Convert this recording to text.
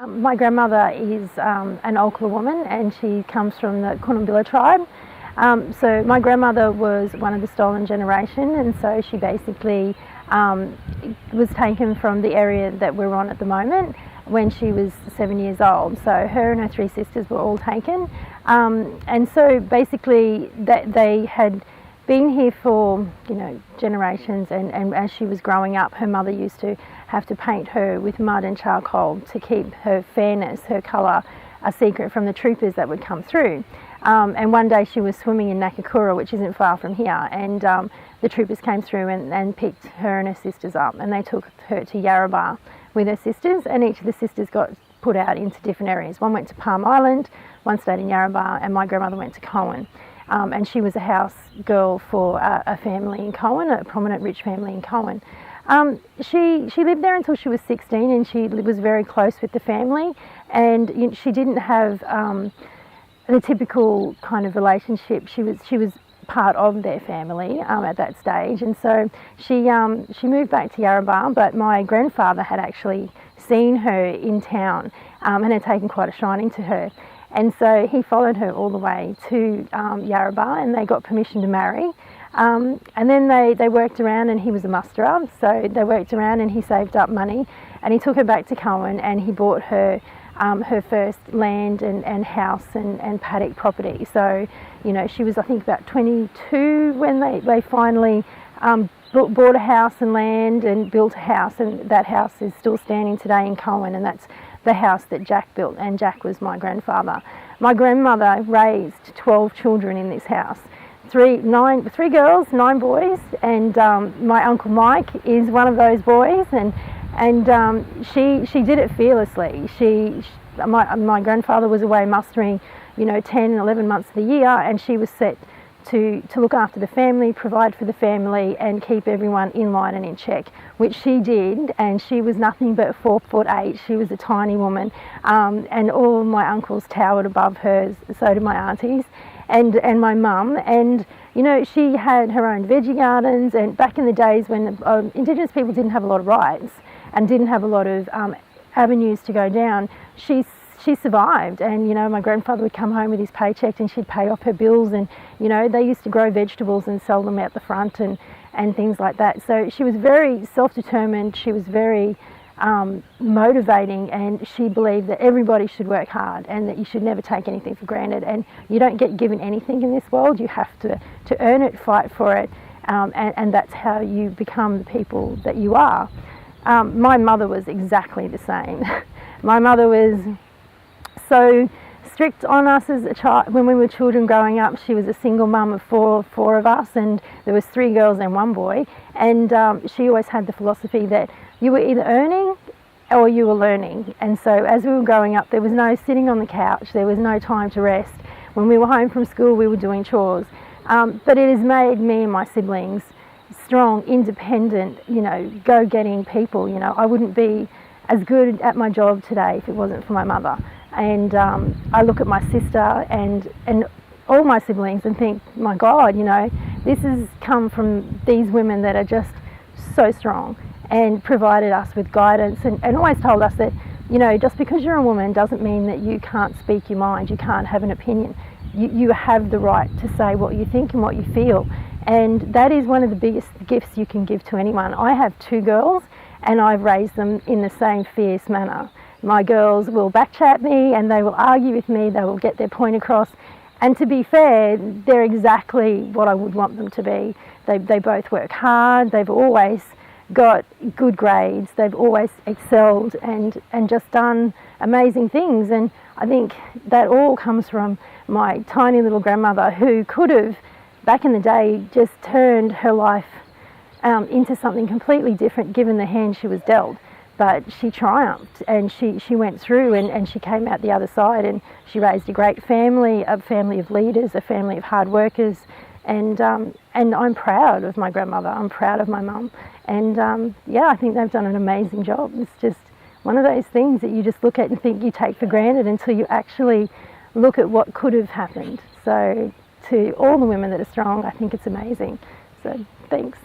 My grandmother is an Olkla woman, and she comes from the Kunumbilla tribe. So my grandmother was one of the stolen generation, and so she basically was taken from the area that we're on at the moment when she was 7 years old. So her and her three sisters were all taken, and so basically they had been here for generations, and as she was growing up, her mother used to have to paint her with mud and charcoal to keep her fairness, her colour, a secret from the troopers that would come through. And one day she was swimming in Nakakura, which isn't far from here, and the troopers came through and picked her and her sisters up, and they took her to Yarrabah with her sisters, and each of the sisters got put out into different areas. One went to Palm Island, one stayed in Yarrabah, and my grandmother went to Cowan. And she was a house girl for a family in Cowan, a prominent rich family in Cowan. She lived there until she was 16, and she was very close with the family, and she didn't have the typical kind of relationship. She was part of their family at that stage, and so she moved back to Yarrabah, but my grandfather had actually seen her in town and had taken quite a shining to her. And so he followed her all the way to Yarrabah, and they got permission to marry. And then they worked around, and he was a musterer, so they worked around and he saved up money, and he took her back to Cowan, and he bought her her first land and house and paddock property. So, she was, I think, about 22 when they finally bought a house and land and built a house, and that house is still standing today in Cowan, and that's the house that Jack built, and Jack was my grandfather. My grandmother raised 12 children in this house, three girls, 9 boys, and my Uncle Mike is one of those boys, and she did it fearlessly. My grandfather was away mustering 10 and 11 months of the year, and she was set to look after the family, provide for the family, and keep everyone in line and in check, which she did. And she was nothing but 4'8". She was a tiny woman, and all of my uncles towered above her, so did my aunties and my mum. And she had her own veggie gardens, and back in the days when Indigenous people didn't have a lot of rights and didn't have a lot of avenues to go down, she survived. And my grandfather would come home with his paycheck, and she'd pay off her bills, and they used to grow vegetables and sell them out the front and things like that. So she was very self-determined, she was very motivating, and she believed that everybody should work hard and that you should never take anything for granted, and you don't get given anything in this world. You have to earn it, fight for it, and that's how you become the people that you are. My mother was exactly the same. My mother was so strict on us as a child. When we were children growing up, she was a single mum of four of us, and there was 3 girls and 1 boy, and she always had the philosophy that you were either earning or you were learning. And so as we were growing up, there was no sitting on the couch, there was no time to rest. When we were home from school, we were doing chores, but it has made me and my siblings strong, independent, go-getting people. I wouldn't be as good at my job today if it wasn't for my mother. And I look at my sister and all my siblings and think, my God, this has come from these women that are just so strong and provided us with guidance and always told us that, just because you're a woman doesn't mean that you can't speak your mind, you can't have an opinion. You have the right to say what you think and what you feel. And that is one of the biggest gifts you can give to anyone. I have 2 girls, and I've raised them in the same fierce manner. My girls will backchat me, and they will argue with me, they will get their point across. And to be fair, they're exactly what I would want them to be. They both work hard, they've always got good grades, they've always excelled and just done amazing things. And I think that all comes from my tiny little grandmother, who could have, back in the day, just turned her life into something completely different given the hand she was dealt. But she triumphed, and she went through, and she came out the other side, and she raised a great family, a family of leaders, a family of hard workers, and I'm proud of my grandmother, I'm proud of my mum, and I think they've done an amazing job. It's just one of those things that you just look at and think you take for granted until you actually look at what could have happened. So to all the women that are strong, I think it's amazing. So thanks.